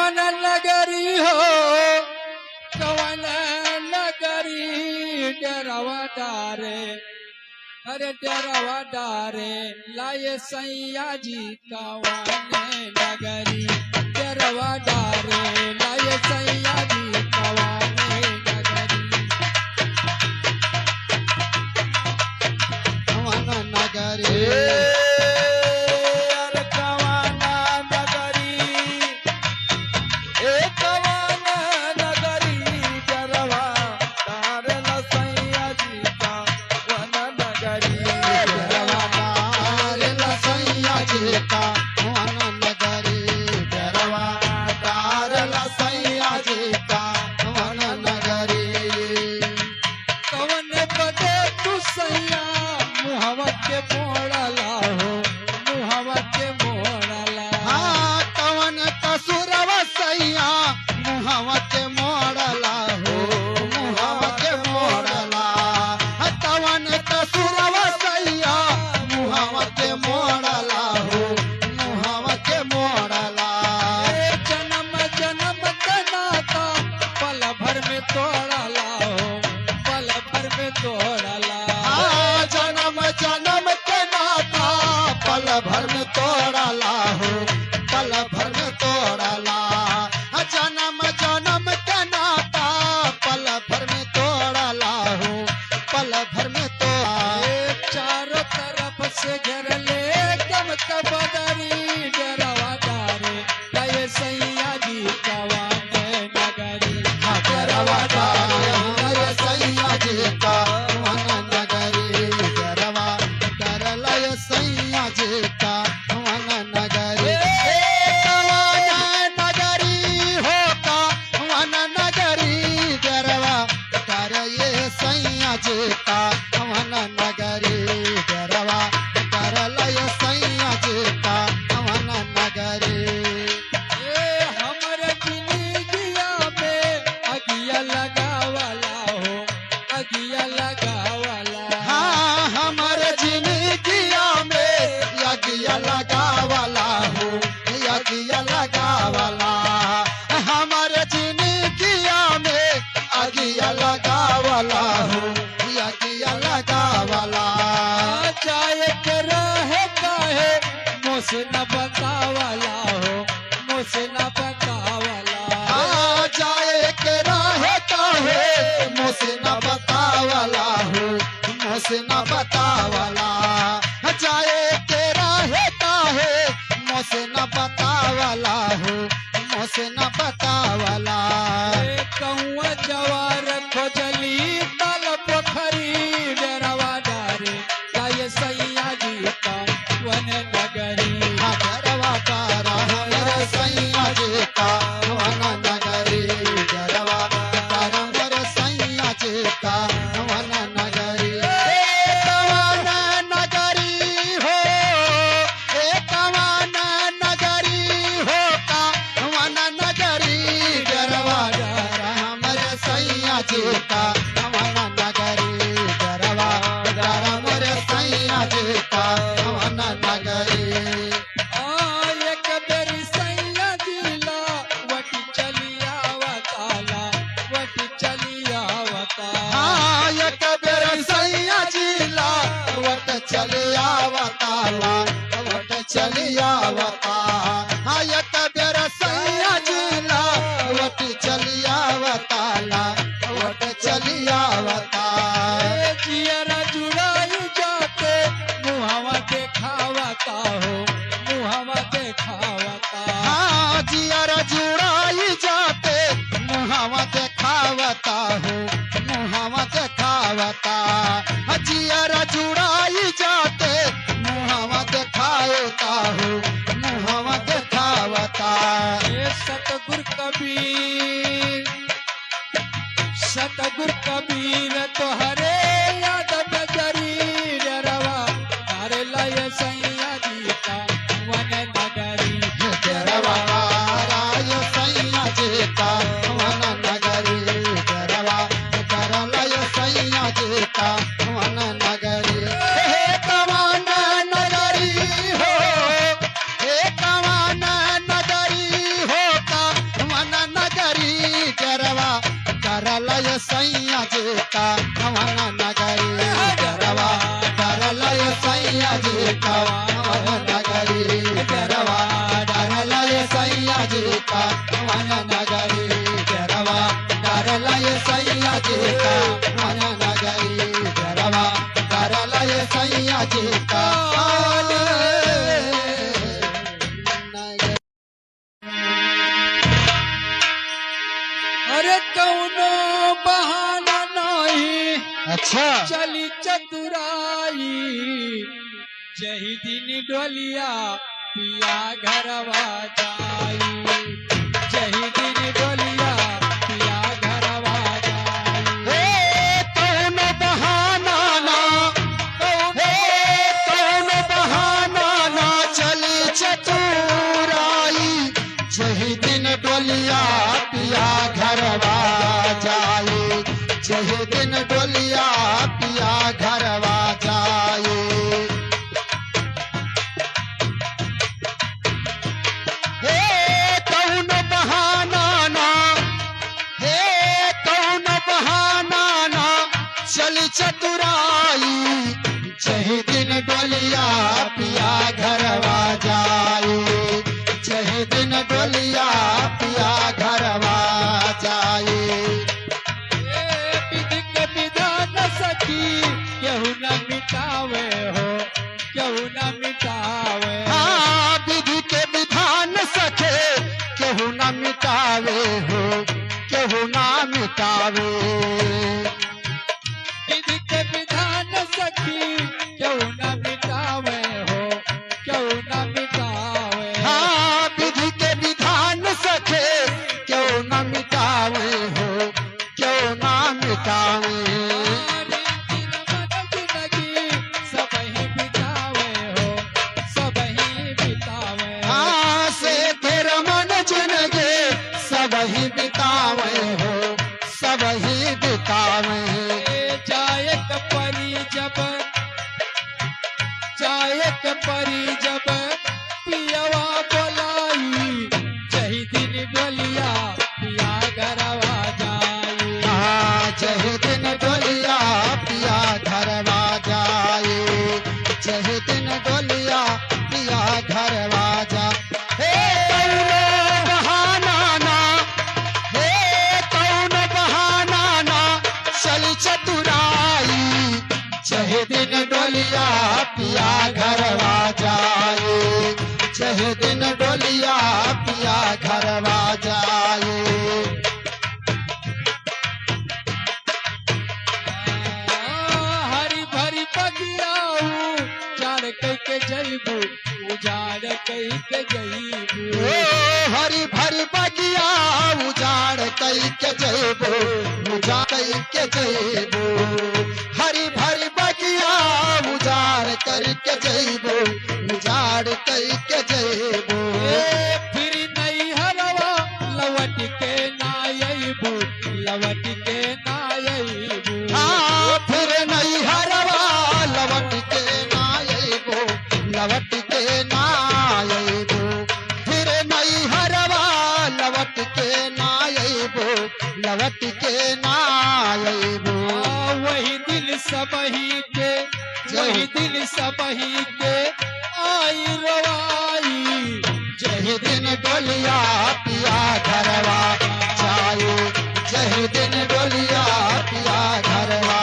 कवन नगरी हो कवन नगरी डरवा डारे अरे डरवा डारे लाए सैया जी कवन नगरी डरवा डारे लाए सैया जी कवन नगरी कवन नगरी मुझसे न बतावाला हो मुझसे न बतावाला जाए के राहे काहे मुझसे न बतावाला हो मुझसे न बतावाला जाए के राहे काहे मुझसे न बतावाला हो मुझसे न बतावाला कहूँ जवार खोजली तल पोखरी डरवा डारे लाए सैया जी का वन नगरी डरवा तारा मेरे सैया जी का वन नगरी डरवा तारा मेरे सैया जी का वन नगरी कवन नगरी हो कवन नगरी हो कवन नगरी डरवा तारा मेरे सैया जी का वन नगरी डरवा तारा मेरे सैया जी का वन नगरी एक बेरी सैया दिला वटी चलिया वताला वटी चलिया वता एक बेर सैया जिला वट चलिया वताला वट चलिया वता एक बेर सैया जिला वट चलिया वताला वट चलिया वता जियरा जुड़ाई जाते मुहावा देखावता हो मुहावा देखावता जियर जुड़ाई जाते मुहावा देखावता हो मुहावा देखावता जियर जुड़ाई जाते मुहावा देखावता हो मुहावा देखावता सतगुर कबीर तोहरे याद नगरी डरवा तारे लाए सैया जी का वन नगरी डरवा राय सैया जी का वन नगरी डरवा करलय सैया जी का वन नगरी कवन नगरी हो कवन नगरी हो सैया जी का हवन नगरी गरवा डरला ये सैया जी का हवन नगरी गरवा डरला ये सैया जी का हवन नगरी गरवा डरला ये सैया जी का हवन नगरी गरवा डरला ये सैया जी का अरे कौनो बहाना नहीं अच्छा चली चतुराई जही दिन डोलिया पिया घरवा जाई जही दिन डोलिया पिया घरवा जाई हे कौन बहाना ना हे कौन बहाना ना चली चतुराई जही दिन डोलिया पिया घरवा जाए जही दिन डोलिया पिया घरवा जाए हे कौन बहाना ना हे कौन बहाना ना चली चतुराई जही दिन डोलिया पिया घरवा जाए जही दिन डोलिया पिया घरवा जाए विधि के विधान सखी केहू न मिटावे हो केहू न मिटावे हाँ विधि के विधान सखे केहू न मिटावे हो केहू ना मिटावे विधि के विधान सखी केहू न मिटावे हो केहू न मिटावे हाँ विधि के विधान सखे क्यों न मिटावे हो क्यों ना मिटावे सबही बितावे हो सबही बितावे हाँ से तेरा मन जिंदगी सब ही बितावे हो सब ही बितावे जायक परी जब जायक परी जब पियवा बोलाई जही दिन डोलिया पिया घरवा जाई हाँ जही दिन डोलिया पिया घरवा जाए जही दिन डोलिया पिया घरवा जा हे कौन बहाना ना हे कौन बहाना ना चली चतुराई जही दिन डोलिया पिया घरवा जाए जही दिन डोलिया पिया घरवा जाए हरी भरी बगियाऊ जाड़ कई के जईबू उजाड़ कई के जईबू ओ हरी भरी बगिया उजाड़ कई के जेबो उजाड़ कई के जेबो हरी भरी बगिया उजाड़ कई के जेबो उजाड़ कई के जेबो फिर नहीं हरवा लवट के नायबू लवट के नायबू हाँ फिर नहीं हरवा लवट के नायबो लवट के नायबो फिर नहीं हरवा लवट के नायबो लवट के नायबो वही दिल सबही के वही दिल सबही के आई रवाई जही दिन डोलिया पिया घरवा जाए जही दिन डोलिया पिया घरवा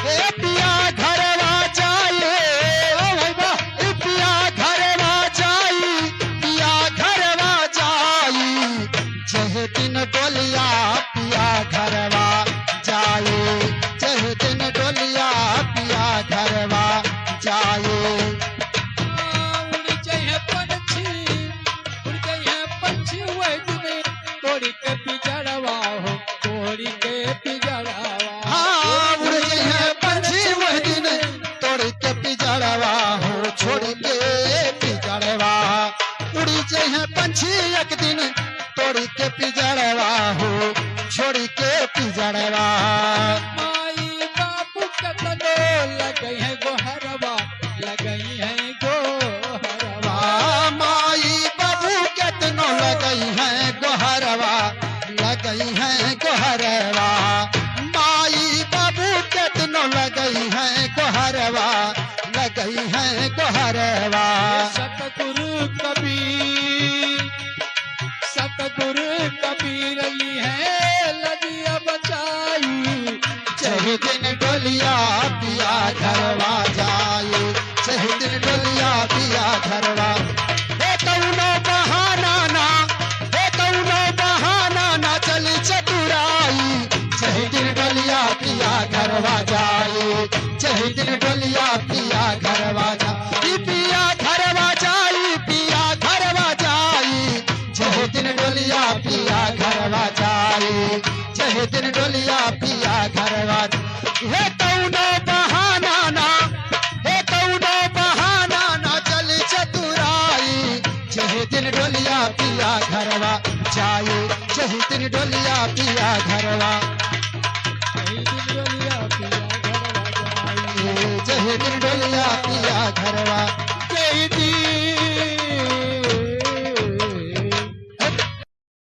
हे पिया घरवा जाए ओ भाई बा ए पिया घरवा जाए पिया घरवा जाए जही दिन डोलिया पिया घरवा जाए जही दिन डोलिया पिया घरवा जाए उड़ जाए पंछी वही दिन तोड़ी के पिजड़वा हो तोड़ी के पिजड़वा हाँ उड़ हैं पंछी वह दिन तोड़ के पिजड़वा हो छोड़ के पिजड़वा उड़ी हैं पंछी एक दिन तोड़ के पिजड़वा हो छोड़ के पिजड़वा माई बाबू कतनो लगई है गोहरवा लगई है गोहरवा माई बाबू कितनो लगई हैं गोहरवा लगई हैं गोहरवा गुरु कबीर ली है लदिया बचाई। जही दिन डोलिया पिया घरवा जाए, जही दिन डोलिया पिया घरवा। हे कौनो बहाना ना, हे कौनो बहाना ना चली चतुराई। जही दिन डोलिया पिया घरवा जाए, जही दिन डोलिया पिया घरवा जाए। पिया घरवा जाई, पिया घरवा जाई। जही दिन डोलिया पिया घरवा जाई, जही दिन डोलिया पिया घरवा। हे कौनो बहाना ना, हे कौनो बहाना ना चली चतुराई। जही दिन डोलिया पिया घरवा जाए, जही दिन डोलिया पिया घरवा।